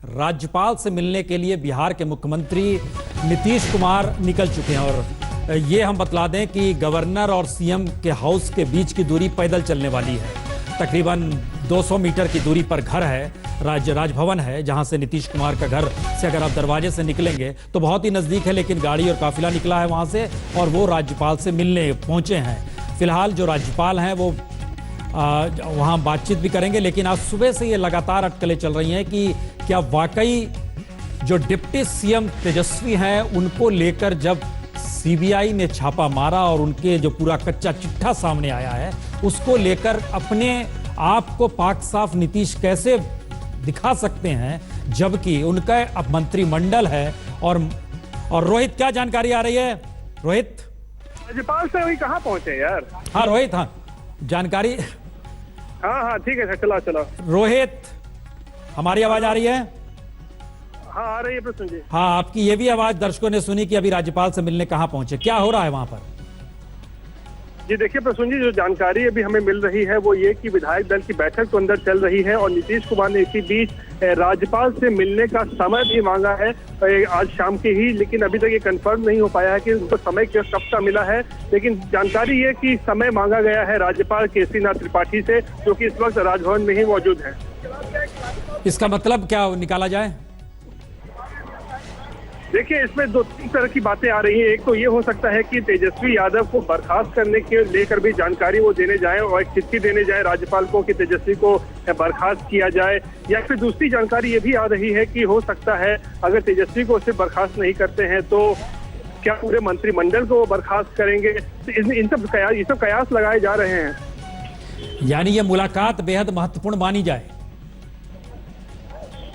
राज्यपाल से मिलने के लिए बिहार के मुख्यमंत्री नीतीश कुमार निकल चुके हैं। और ये हम बतला दें कि गवर्नर और सीएम के हाउस के बीच की दूरी पैदल चलने वाली है। तकरीबन 200 मीटर की दूरी पर घर है, राजभवन है, जहां से नीतीश कुमार का घर से अगर आप दरवाजे से निकलेंगे तो बहुत ही नज़दीक है, लेकिन गाड़ी और काफिला निकला है वहां से और वो राज्यपाल से मिलने पहुंचे हैं। फिलहाल जो राज्यपाल हैं वो वहाँ बातचीत भी करेंगे, लेकिन आज सुबह से ये लगातार अटकलें चल रही हैं कि क्या वाकई जो डिप्टी सीएम तेजस्वी हैं उनको लेकर जब सीबीआई ने छापा मारा और उनके जो पूरा कच्चा चिट्ठा सामने आया है उसको लेकर अपने आप को पाक साफ नीतीश कैसे दिखा सकते हैं, जबकि उनका अब मंत्रिमंडल है। और रोहित, क्या जानकारी आ रही है? रोहित, राज्यपाल से वही कहाँ पहुंचे यार? हाँ रोहित, हाँ जानकारी। हाँ ठीक है सर, चला। रोहित, हमारी आवाज आ रही है? हाँ आ रही है प्रसून जी। हाँ, आपकी ये भी आवाज दर्शकों ने सुनी कि अभी राज्यपाल से मिलने कहाँ पहुंचे, क्या हो रहा है वहां पर? जी देखिए प्रसून जी, जो जानकारी अभी हमें मिल रही है वो ये कि विधायक दल की बैठक तो अंदर चल रही है और नीतीश कुमार ने इसी बीच राज्यपाल से मिलने का समय भी मांगा है आज शाम के ही, लेकिन अभी तक ये कंफर्म नहीं हो पाया है कि उनको समय कब का मिला है। लेकिन जानकारी ये कि समय मांगा गया है राज्यपाल केसरीनाथ त्रिपाठी से, जो कि इस वक्त राजभवन में ही मौजूद है। इसका मतलब क्या निकाला जाए? देखिए, इसमें दो तीन तरह की बातें आ रही हैं। एक तो ये हो सकता है कि तेजस्वी यादव को बर्खास्त करने के लेकर भी जानकारी वो देने जाए और एक चिट्ठी देने जाए राज्यपाल को कि तेजस्वी को बर्खास्त किया जाए। या फिर दूसरी जानकारी ये भी आ रही है कि हो सकता है अगर तेजस्वी को उसे बर्खास्त नहीं करते हैं तो क्या पूरे मंत्रिमंडल को वो बर्खास्त करेंगे। तो ये सब कयास लगाए जा रहे हैं। यानी ये मुलाकात बेहद महत्वपूर्ण मानी जाए?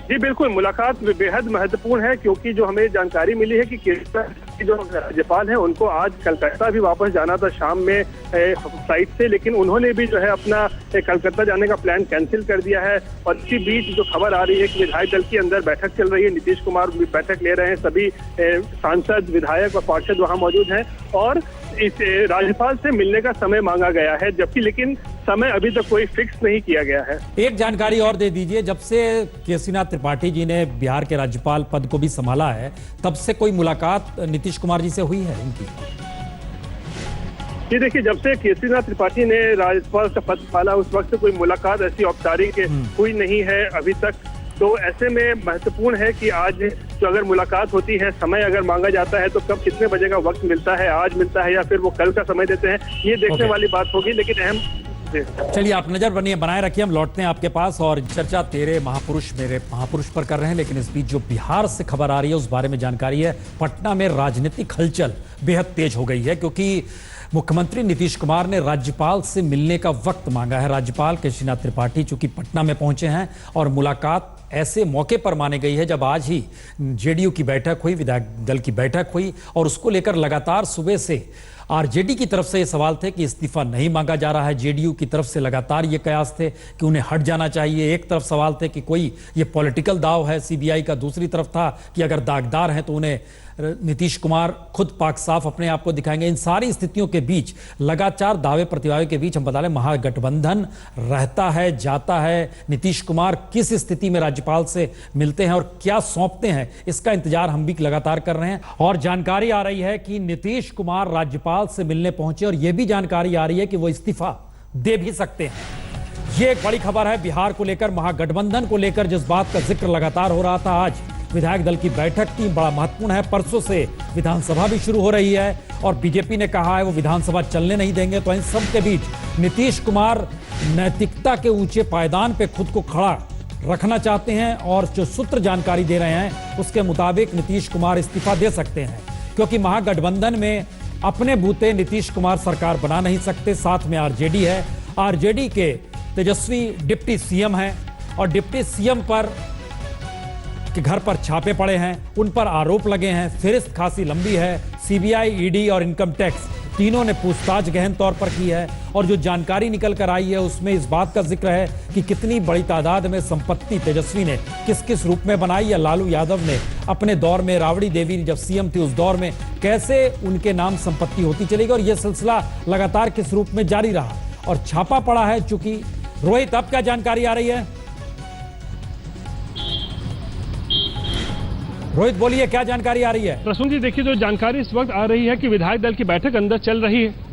जी बिल्कुल, मुलाकात बेहद महत्वपूर्ण है, क्योंकि जो हमें जानकारी मिली है कि केरल जो राज्यपाल हैं उनको आज कलकत्ता भी वापस जाना था शाम में फ्लाइट से, लेकिन उन्होंने भी जो है अपना कलकत्ता जाने का प्लान कैंसिल कर दिया है। और इसी बीच जो खबर आ रही है कि विधायक दल के अंदर बैठक चल रही है, नीतीश कुमार भी बैठक ले रहे हैं, सभी सांसद, विधायक और पार्षद वहाँ मौजूद हैं और इस राज्यपाल से मिलने का समय मांगा गया है, जबकि लेकिन समय अभी तक कोई फिक्स नहीं किया गया है। एक जानकारी और दे दीजिए, जब से केसरीनाथ त्रिपाठी जी ने बिहार के राज्यपाल पद को भी संभाला है तब से कोई मुलाकात नीतीश कुमार जी से हुई है इनकी? जी देखिए, जब से केसरीनाथ त्रिपाठी ने राज्यपाल का पद संभाला उस वक्त कोई मुलाकात ऐसी औपचारिक हुई नहीं है अभी तक। तो ऐसे में महत्वपूर्ण है कि आज जो अगर मुलाकात होती है, समय अगर मांगा जाता है तो कब कितने बजे का वक्त मिलता है, आज मिलता है या फिर वो कल का समय देते हैं, ये देखने वाली बात होगी। लेकिन अहम चलिए, आप नजर बनाए रखिए, हम लौटते हैं आपके पास। और चर्चा तेरे महापुरुष मेरे महापुरुष पर कर रहे हैं, लेकिन इस बीच जो बिहार से खबर आ रही है उस बारे में जानकारी है। पटना में राजनीतिक हलचल बेहद तेज हो गई है, क्योंकि मुख्यमंत्री नीतीश कुमार ने राज्यपाल से मिलने का वक्त मांगा है। राज्यपाल केसरीनाथ त्रिपाठी चूंकि पटना में पहुंचे हैं और मुलाकात ऐसे मौके पर मानी गई है जब आज ही जेडीयू की बैठक हुई, विधायक दल की बैठक हुई और उसको लेकर लगातार सुबह से आरजेडी की तरफ से ये सवाल थे कि इस्तीफा नहीं मांगा जा रहा है। जेडीयू की तरफ से लगातार ये कयास थे कि उन्हें हट जाना चाहिए। एक तरफ सवाल थे कि कोई ये पॉलिटिकल दाव है सीबीआई का, दूसरी तरफ था कि अगर दागदार हैं तो उन्हें नीतीश कुमार खुद पाक साफ अपने आप को दिखाएंगे। इन सारी स्थितियों के बीच लगातार दावे प्रतिदावे के बीच हम बता लें महागठबंधन रहता है जाता है। नीतीश कुमार किस स्थिति में राज्यपाल से मिलते हैं और क्या सौंपते हैं, इसका इंतजार हम भी लगातार कर रहे हैं। और जानकारी आ रही है कि नीतीश कुमार राज्यपाल से मिलने पहुंचे और यह भी जानकारी आ रही है कि वो इस्तीफा दे भी सकते हैं। ये एक बड़ी खबर है बिहार को लेकर, महागठबंधन को लेकर जिस बात का जिक्र लगातार हो रहा था। आज विधायक दल की बैठक की बड़ा महत्वपूर्ण है। परसों से विधानसभा भी शुरू हो रही है और बीजेपी ने कहा है वो विधानसभा चलने नहीं देंगे। तो इन सब के बीच नीतीश कुमार नैतिकता के ऊंचे पायदान पे खुद को खड़ा रखना चाहते हैं और जो सूत्र जानकारी दे रहे हैं उसके मुताबिक नीतीश कुमार इस्तीफा दे सकते हैं, क्योंकि महागठबंधन में अपने बूते नीतीश कुमार सरकार बना नहीं सकते। साथ में आरजेडी है, आरजेडी के तेजस्वी डिप्टी सीएम हैं और डिप्टी सीएम पर के घर पर छापे पड़े हैं, उन पर आरोप लगे हैं, फहरिस्त खासी लंबी है। सीबीआई, ईडी और इनकम टैक्स तीनों ने पूछताछ गहन तौर पर की है और जो जानकारी निकल कर आई है उसमें इस बात का जिक्र है कि कितनी बड़ी तादाद में संपत्ति तेजस्वी ने किस किस रूप में बनाई या लालू यादव ने अपने दौर में, राबड़ी देवी जब सीएम थी उस दौर में कैसे उनके नाम संपत्ति होती चलेगी और यह सिलसिला लगातार किस रूप में जारी रहा और छापा पड़ा है। चूंकि रोहित, अब क्या जानकारी आ रही है? रोहित बोलिए, क्या जानकारी आ रही है? प्रसून जी, देखिए जो जानकारी इस वक्त आ रही है कि विधायक दल की बैठक अंदर चल रही है।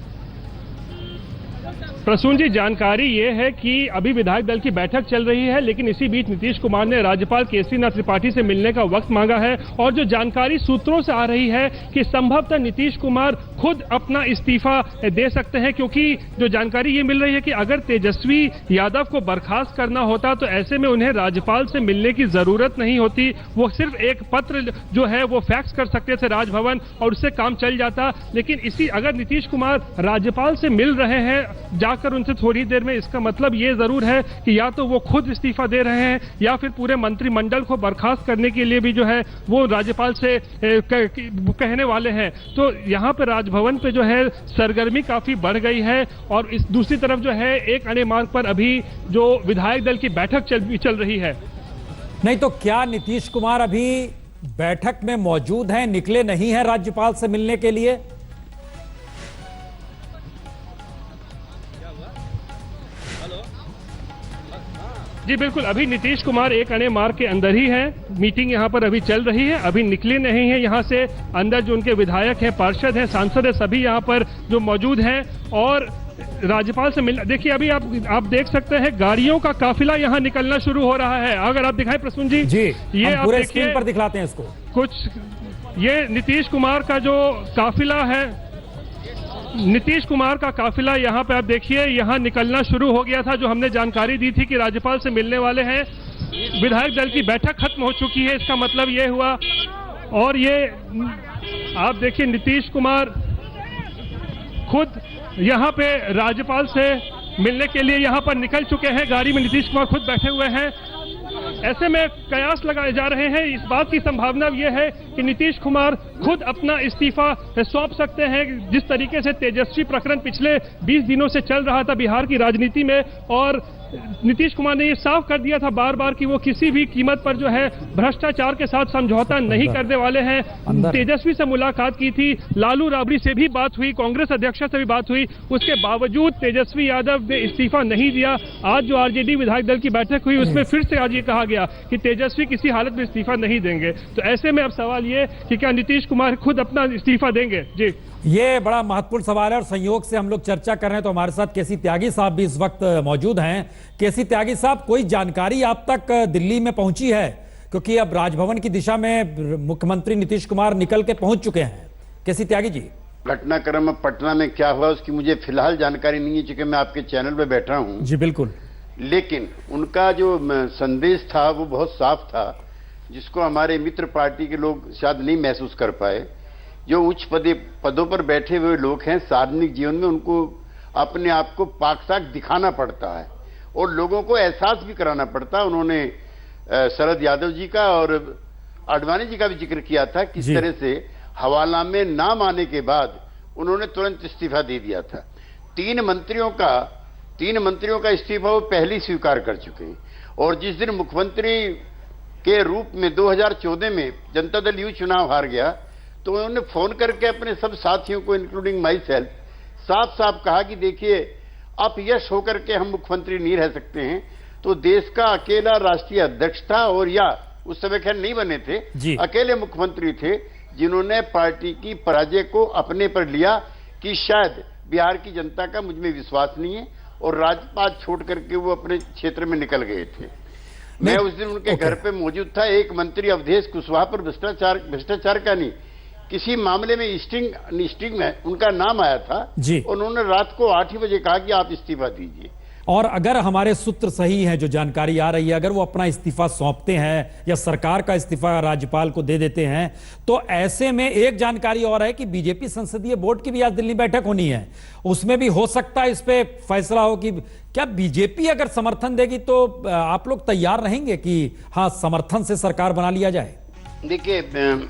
प्रसून जी, जानकारी ये है कि अभी विधायक दल की बैठक चल रही है, लेकिन इसी बीच नीतीश कुमार ने राज्यपाल केसरीनाथ त्रिपाठी से मिलने का वक्त मांगा है। और जो जानकारी सूत्रों से आ रही है कि संभवतः नीतीश कुमार खुद अपना इस्तीफा दे सकते हैं, क्योंकि जो जानकारी ये मिल रही है कि अगर तेजस्वी यादव को बर्खास्त करना होता तो ऐसे में उन्हें राज्यपाल से मिलने की जरूरत नहीं होती। वो सिर्फ एक पत्र जो है वो फैक्स कर सकते थे राजभवन और उससे काम चल जाता। लेकिन इसी अगर नीतीश कुमार राज्यपाल से मिल रहे हैं जाकर उनसे थोड़ी देर में, इसका मतलब ये जरूर है कि या तो वो खुद इस्तीफा दे रहे हैं या फिर पूरे मंत्रिमंडल को बर्खास्त करने के लिए भी जो है वो राज्यपाल से कहने वाले हैं। तो यहाँ पर राजभवन पे जो है सरगर्मी काफी बढ़ गई है। और इस दूसरी तरफ जो है एक अणे मार्ग पर अभी जो विधायक दल की बैठक चल रही है। नहीं तो क्या नीतीश कुमार अभी बैठक में मौजूद हैं, निकले नहीं हैं राज्यपाल से मिलने के लिए? जी बिल्कुल, अभी नीतीश कुमार एक अणे मार्ग के अंदर ही हैं। मीटिंग यहाँ पर अभी चल रही है, अभी निकले नहीं हैं यहाँ से। अंदर जो उनके विधायक हैं, पार्षद हैं, सांसद हैं, सभी यहाँ पर जो मौजूद हैं और राज्यपाल से मिल। देखिए अभी आप देख सकते हैं गाड़ियों का काफिला यहाँ निकलना शुरू हो रहा है। अगर आप दिखाएं प्रसून जी, ये आप पूरे स्क्रीन पर दिखलाते हैं इसको। कुछ ये नीतीश कुमार का जो काफिला है, नीतीश कुमार का काफिला यहाँ पे आप देखिए यहाँ निकलना शुरू हो गया था। जो हमने जानकारी दी थी कि राज्यपाल से मिलने वाले हैं, विधायक दल की बैठक खत्म हो चुकी है, इसका मतलब ये हुआ। और ये आप देखिए नीतीश कुमार खुद यहाँ पे राज्यपाल से मिलने के लिए यहाँ पर निकल चुके हैं। गाड़ी में नीतीश कुमार खुद बैठे हुए हैं। ऐसे में कयास लगाए जा रहे हैं, इस बात की संभावना यह है कि नीतीश कुमार खुद अपना इस्तीफा सौंप सकते हैं। जिस तरीके से तेजस्वी प्रकरण पिछले 20 दिनों से चल रहा था बिहार की राजनीति में, और नीतीश कुमार ने ये साफ कर दिया था बार बार कि वो किसी भी कीमत पर जो है भ्रष्टाचार के साथ समझौता नहीं करने वाले हैं। तेजस्वी से मुलाकात की थी, लालू राबड़ी से भी बात हुई, कांग्रेस अध्यक्ष से भी बात हुई, उसके बावजूद तेजस्वी यादव ने इस्तीफा नहीं दिया। आज जो आरजेडी विधायक दल की बैठक हुई उसमें फिर से आज ये कहा गया कि तेजस्वी किसी हालत में इस्तीफा नहीं देंगे। तो ऐसे में अब सवाल ये कि क्या नीतीश कुमार खुद अपना इस्तीफा देंगे? जी, ये बड़ा महत्वपूर्ण सवाल है और संयोग से हम लोग चर्चा कर रहे हैं। तो हमारे साथ केसी त्यागी साहब भी इस वक्त मौजूद हैं। केसी त्यागी साहब, कोई जानकारी आप तक दिल्ली में पहुंची है? क्योंकि अब राजभवन की दिशा में मुख्यमंत्री नीतीश कुमार निकल के पहुंच चुके हैं। केसी त्यागी जी, घटनाक्रम पटना में क्या हुआ उसकी मुझे फिलहाल जानकारी नहीं है, चूंकि मैं आपके चैनल पे बैठा हूं। जी बिल्कुल। लेकिन उनका जो संदेश था वो बहुत साफ था, जिसको हमारे मित्र पार्टी के लोग शायद नहीं महसूस कर पाए। जो उच्च पदों पर बैठे हुए लोग हैं, सार्वजनिक जीवन में उनको अपने आप को पाक साक दिखाना पड़ता है और लोगों को एहसास भी कराना पड़ता है। उन्होंने शरद यादव जी का और आडवाणी जी का भी जिक्र किया था, किस तरह से हवाला में नाम आने के बाद उन्होंने तुरंत इस्तीफा दे दिया था। तीन मंत्रियों का इस्तीफा वो पहले ही स्वीकार कर चुके हैं। और जिस दिन मुख्यमंत्री के रूप में 2014 में जनता दल यू चुनाव हार गया, तो उन्होंने फोन करके अपने सब साथियों को इंक्लूडिंग माई सेल्फ साफ साफ कहा कि देखिए अब यश होकर के हम मुख्यमंत्री नहीं रह सकते हैं। तो देश का अकेला राष्ट्रीय अध्यक्ष था, और या उस समय खैर नहीं बने थे, अकेले मुख्यमंत्री थे जिन्होंने पार्टी की पराजय को अपने पर लिया कि शायद बिहार की जनता का मुझ में विश्वास नहीं है, और राजपाट छोड़ करके वो अपने क्षेत्र में निकल गए थे। मैं उस दिन उनके घर पे मौजूद था। एक मंत्री अवधेश कुशवाहा पर भ्रष्टाचार का नहीं, किसी मामले में स्टिंग में उनका नाम आया था। उन्होंने रात को 8 ही बजे कहा कि आप इस्तीफा दीजिए। और अगर हमारे सूत्र सही हैं, जो जानकारी आ रही है, अगर वो अपना इस्तीफा सौंपते हैं या सरकार का इस्तीफा राज्यपाल को दे देते हैं, तो ऐसे में एक जानकारी और है कि बीजेपी संसदीय बोर्ड की भी आज दिल्ली बैठक होनी है। उसमें भी हो सकता है इस पे फैसला हो कि क्या बीजेपी अगर समर्थन देगी तो आप लोग तैयार रहेंगे कि हाँ समर्थन से सरकार बना लिया जाए? देखिए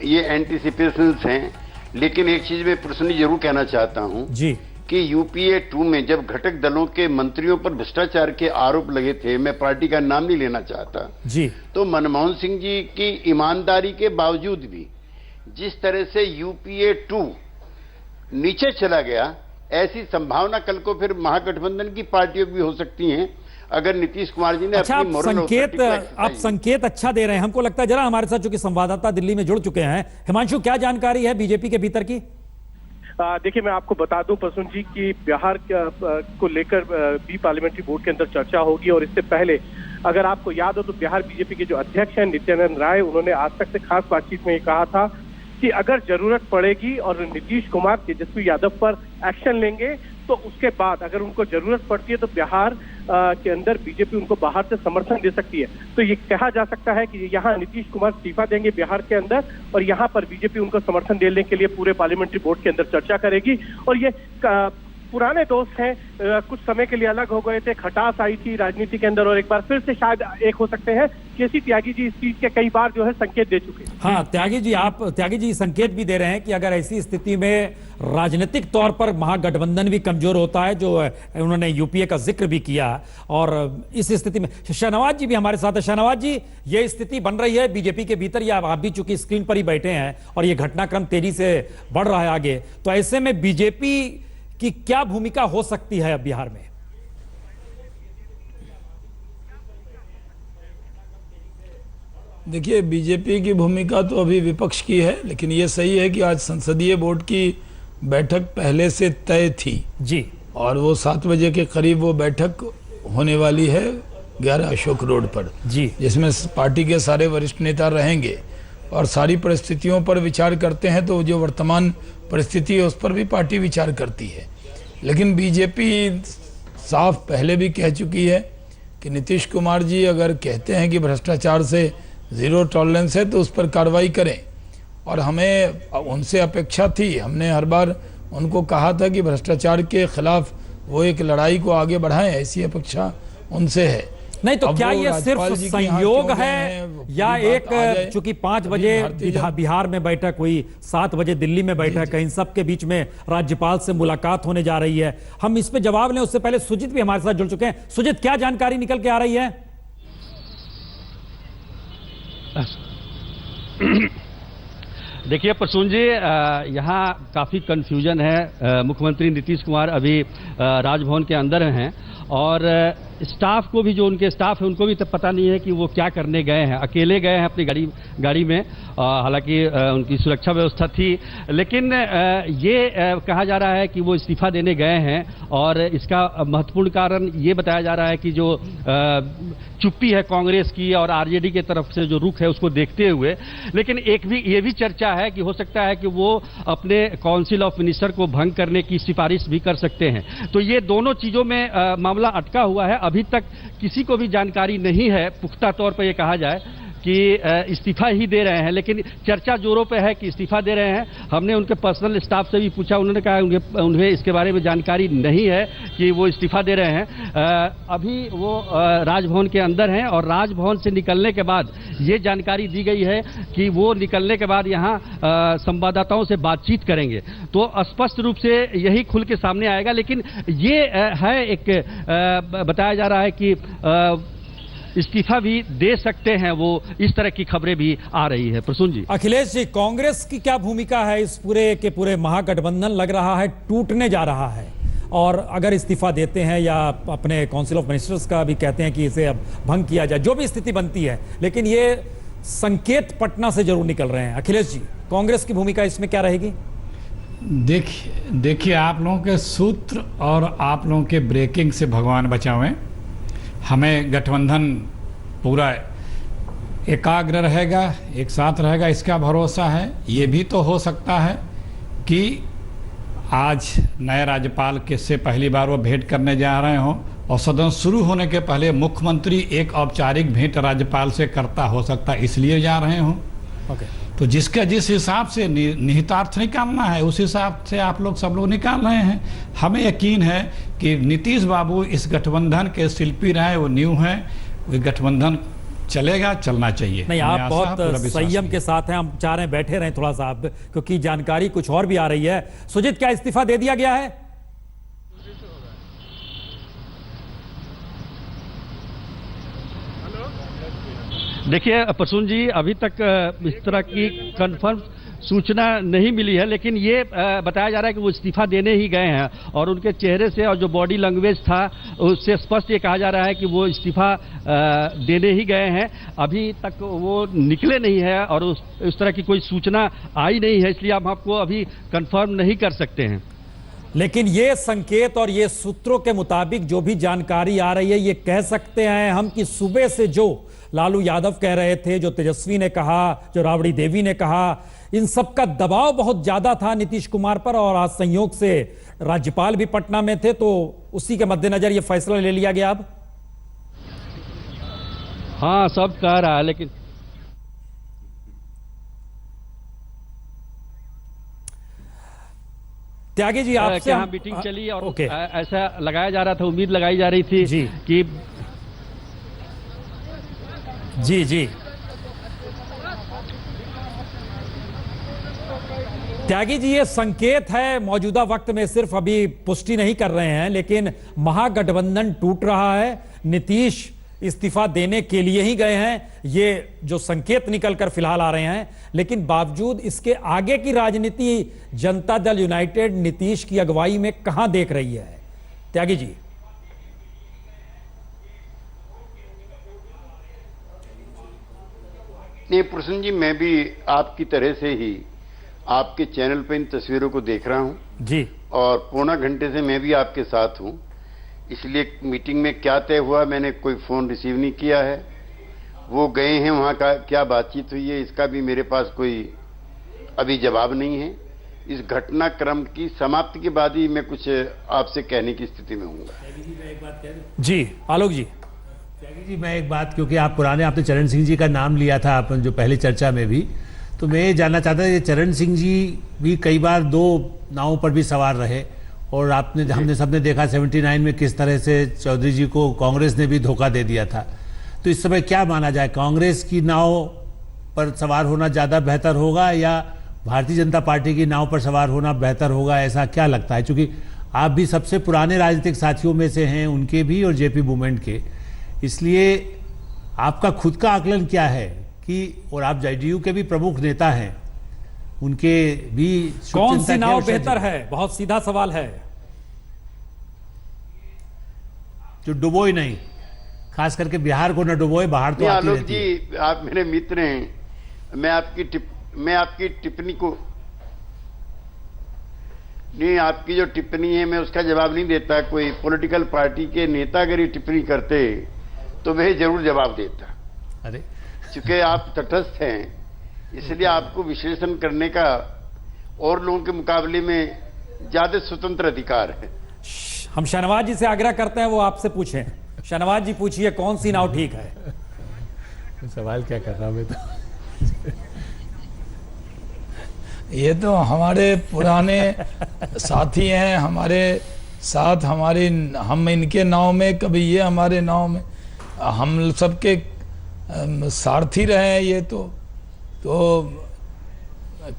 ये एंटीसिपेशंस हैं, लेकिन एक चीज मैं पर्सनली जरूर कहना चाहता हूं जी कि यूपीए 2 में जब घटक दलों के मंत्रियों पर भ्रष्टाचार के आरोप लगे थे, मैं पार्टी का नाम नहीं लेना चाहता जी, तो मनमोहन सिंह जी की ईमानदारी के बावजूद भी जिस तरह से यूपीए 2 नीचे चला गया, ऐसी संभावना कल को फिर महागठबंधन की पार्टियों की भी हो सकती हैं। अगर नीतीश कुमार जी ने अच्छा, अपनी moral authority को आप exercise- संकेत अच्छा दे रहे हैं, हमको लगता है। जरा हमारे साथ चूंकि संवाददाता दिल्ली में जुड़ चुके हैं, हिमांशु, क्या जानकारी है बीजेपी के भीतर की? देखिए, मैं आपको बता दूं प्रसून जी कि बिहार को लेकर बी पार्लियामेंट्री बोर्ड के अंदर चर्चा होगी, और इससे पहले अगर आपको याद हो तो बिहार बीजेपी के जो अध्यक्ष हैं नित्यानंद राय, उन्होंने आज तक से खास बातचीत में ये कहा था कि अगर जरूरत पड़ेगी और नीतीश कुमार तेजस्वी यादव पर एक्शन लेंगे तो उसके बाद अगर उनको जरूरत पड़ती है तो बिहार के अंदर बीजेपी उनको बाहर से समर्थन दे सकती है। तो ये कहा जा सकता है कि यहाँ नीतीश कुमार इस्तीफा देंगे बिहार के अंदर, और यहाँ पर बीजेपी उनको समर्थन देने के लिए पूरे पार्लियामेंट्री बोर्ड के अंदर चर्चा करेगी। और ये पुराने दोस्त हैं, कुछ समय के लिए अलग हो गए थे, खटास आई थी राजनीति के अंदर, और एक बार फिर से शायद एक हो सकते हैं। केसी त्यागी जी इस चीज के कई बार जो है संकेत दे चुके हैं। हाँ, त्यागी जी संकेत भी दे रहे हैं कि अगर ऐसी स्थिति में राजनीतिक तौर पर महागठबंधन भी कमजोर होता है, जो उन्होंने यूपीए का जिक्र भी किया, और इस स्थिति में शाहनवाज जी भी हमारे साथ है। शाहनवाज जी, ये स्थिति बन रही है बीजेपी के भीतर, या आप भी चूंकि स्क्रीन पर ही बैठे हैं और ये घटनाक्रम तेजी से बढ़ रहा है आगे, तो ऐसे में बीजेपी की क्या भूमिका हो सकती है अब बिहार में? देखिए, बीजेपी की भूमिका तो अभी विपक्ष की है, लेकिन ये सही है कि आज संसदीय बोर्ड की बैठक पहले से तय थी जी, और वो 7 बजे के करीब वो बैठक होने वाली है 11 अशोक रोड पर जी, जिसमें पार्टी के सारे वरिष्ठ नेता रहेंगे और सारी परिस्थितियों पर विचार करते हैं। तो जो वर्तमान परिस्थिति है उस पर भी पार्टी विचार करती है, लेकिन बीजेपी साफ पहले भी कह चुकी है कि नीतीश कुमार जी अगर कहते हैं कि भ्रष्टाचार से ज़ीरो टॉलरेंस है तो उस पर कार्रवाई करें, और हमें उनसे अपेक्षा थी, हमने हर बार उनको कहा था कि भ्रष्टाचार के खिलाफ वो एक लड़ाई को आगे बढ़ाएं, ऐसी अपेक्षा उनसे है। नहीं तो अब क्या वो ये सिर्फ राज्यपाल जी के यहाँ संयोग क्यों गए है, हैं, वो या पूरी बात एक आ जाए। चूंकि 5 अभी बजे भारतीय जनता- बिहार में बैठक हुई, 7 बजे दिल्ली में बैठक है, इन सब के बीच में राज्यपाल से मुलाकात होने जा रही है? हम इस पे जवाब लें उससे पहले सुजीत भी हमारे साथ जुड़ चुके हैं। सुजीत, क्या जानकारी निकल के आ रही है? देखिए प्रसून जी, यहाँ काफ़ी कन्फ्यूजन है। मुख्यमंत्री नीतीश कुमार अभी राजभवन के अंदर हैं, और स्टाफ को भी, जो उनके स्टाफ है उनको भी तो पता नहीं है कि वो क्या करने गए हैं। अकेले गए हैं अपनी गाड़ी में, हालांकि उनकी सुरक्षा व्यवस्था थी, लेकिन ये कहा जा रहा है कि वो इस्तीफा देने गए हैं, और इसका महत्वपूर्ण कारण ये बताया जा रहा है कि जो चुप्पी है कांग्रेस की और आरजेडी के तरफ से जो रुख है उसको देखते हुए। लेकिन ये भी चर्चा है कि हो सकता है कि वो अपने काउंसिल ऑफ मिनिस्टर को भंग करने की सिफारिश भी कर सकते हैं। तो ये दोनों चीज़ों में मामला अटका हुआ है। अभी तक किसी को भी जानकारी नहीं है पुख्ता तौर पर, यह कहा जाए कि इस्तीफा ही दे रहे हैं, लेकिन चर्चा जोरों पे है कि इस्तीफा दे रहे हैं। हमने उनके पर्सनल स्टाफ से भी पूछा, उन्होंने कहा उन्हें इसके बारे में जानकारी नहीं है कि वो इस्तीफा दे रहे हैं। अभी वो राजभवन के अंदर हैं, और राजभवन से निकलने के बाद ये जानकारी दी गई है कि वो निकलने के बाद यहाँ संवाददाताओं से बातचीत करेंगे, तो स्पष्ट रूप से यही खुल के सामने आएगा। लेकिन ये है एक बताया जा रहा है कि इस्तीफा भी दे सकते हैं वो, इस तरह की खबरें भी आ रही है। प्रसून जी, अखिलेश जी, कांग्रेस की क्या भूमिका है इस पूरे के पूरे महागठबंधन लग रहा है टूटने जा रहा है, और अगर इस्तीफा देते हैं या अपने काउंसिल ऑफ मिनिस्टर्स का भी कहते हैं कि इसे अब भंग किया जाए, जो भी स्थिति बनती है, लेकिन ये संकेत पटना से जरूर निकल रहे हैं। अखिलेश जी, कांग्रेस की भूमिका इसमें क्या रहेगी? देखिए, आप लोगों के सूत्र और आप लोगों के ब्रेकिंग से भगवान बचावें। हमें गठबंधन पूरा एकाग्र रहेगा, एक साथ रहेगा, इसका भरोसा है। ये भी तो हो सकता है कि आज नए राज्यपाल के से पहली बार वो भेंट करने जा रहे हों, और सदन शुरू होने के पहले मुख्यमंत्री एक औपचारिक भेंट राज्यपाल से करता हो सकता है, इसलिए जा रहे हों। तो जिसका जिस हिसाब से निहितार्थ निकालना है उस हिसाब से आप लोग सब लोग निकाल रहे हैं। हमें यकीन है कि नीतीश बाबू इस गठबंधन के शिल्पी रहे, वो न्यू हैं, वो गठबंधन चलेगा, चलना चाहिए। नहीं, आप बहुत संयम के साथ हैं, हम चाह रहे हैं बैठे रहें थोड़ा सा, क्योंकि जानकारी कुछ और भी आ रही है। सुजीत, क्या इस्तीफा दे दिया गया है? देखिए प्रसून जी, अभी तक इस तरह की कंफर्म सूचना नहीं मिली है, लेकिन ये बताया जा रहा है कि वो इस्तीफा देने ही गए हैं और उनके चेहरे से और जो बॉडी लैंग्वेज था उससे स्पष्ट ये कहा जा रहा है कि वो इस्तीफा देने ही गए हैं। अभी तक वो निकले नहीं है और उस तरह की कोई सूचना आई नहीं है, इसलिए हम आपको अभी कंफर्म नहीं कर सकते हैं। लेकिन ये संकेत और ये सूत्रों के मुताबिक जो भी जानकारी आ रही है, ये कह सकते हैं हम कि सुबह से जो लालू यादव कह रहे थे, जो तेजस्वी ने कहा, जो राबड़ी देवी ने कहा, इन सब का दबाव बहुत ज्यादा था नीतीश कुमार पर। और आज संयोग से राज्यपाल भी पटना में थे, तो उसी के मद्देनजर ये फैसला ले लिया गया। अब हाँ, सब कह रहा है, लेकिन त्यागी जी आपसे यहाँ मीटिंग चली और ऐसा लगाया जा रहा था, उम्मीद लगाई जा रही थी जी कि जी त्यागी जी, ये संकेत है मौजूदा वक्त में, सिर्फ अभी पुष्टि नहीं कर रहे हैं, लेकिन महागठबंधन टूट रहा है, नीतीश इस्तीफा देने के लिए ही गए हैं, ये जो संकेत निकलकर फिलहाल आ रहे हैं। लेकिन बावजूद इसके आगे की राजनीति जनता दल यूनाइटेड नीतीश की अगुवाई में कहां देख रही है, त्यागी जी? नहीं प्रसन्न जी, मैं भी आपकी तरह से ही आपके चैनल पर इन तस्वीरों को देख रहा हूं जी, और पौना घंटे से मैं भी आपके साथ हूं, इसलिए मीटिंग में क्या तय हुआ मैंने कोई फोन रिसीव नहीं किया है। वो गए हैं, वहां का क्या बातचीत हुई है इसका भी मेरे पास कोई अभी जवाब नहीं है। इस घटनाक्रम की समाप्ति के बाद ही मैं कुछ आपसे कहने की स्थिति में हूँगा। जी आलोक जी। त्यागी जी, मैं एक बात, क्योंकि आप पुराने आपने चरण सिंह जी का नाम लिया था अपन जो पहले चर्चा में भी, तो मैं ये जानना चाहता था कि चरण सिंह जी भी कई बार 2 नावों पर भी सवार रहे और हमने सबने देखा 79 में किस तरह से चौधरी जी को कांग्रेस ने भी धोखा दे दिया था। तो इस समय क्या माना जाए, कांग्रेस की नाव पर सवार होना ज़्यादा बेहतर होगा या भारतीय जनता पार्टी की नाव पर सवार होना बेहतर होगा, ऐसा क्या लगता है? क्योंकि आप भी सबसे पुराने राजनीतिक साथियों में से हैं, उनके भी और जेपी मूवमेंट के, इसलिए आपका खुद का आकलन क्या है कि, और आप जेडीयू के भी प्रमुख नेता हैं, उनके भी कौन सी नाव बेहतर है? बहुत सीधा सवाल है। जो डुबोए नहीं, खास करके बिहार को न डुबोए, बाहर तो आती रहती है। जी, आप मेरे मित्र हैं, मैं आपकी टिप्पणी को नहीं, आपकी जो टिप्पणी है मैं उसका जवाब नहीं देता। कोई पॉलिटिकल पार्टी के नेता अगर ये टिप्पणी करते तो मैं जरूर जवाब देता। अरे चूंकि आप तटस्थ हैं, इसलिए आपको विश्लेषण करने का और लोगों के मुकाबले में ज्यादा स्वतंत्र अधिकार है। हम शहनवाज जी से आग्रह करते हैं वो आपसे पूछें। शहनवाज जी पूछिए, कौन सी नाव ठीक है? सवाल क्या कर रहा मैं तो ये तो हमारे पुराने साथी हैं, हमारे साथ, हम इनके नाव में, कभी ये हमारे नाव में, हम सबके सारथी रहे हैं। ये तो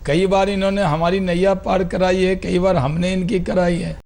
कई बार इन्होंने हमारी नैया पार कराई है, कई बार हमने इनकी कराई है।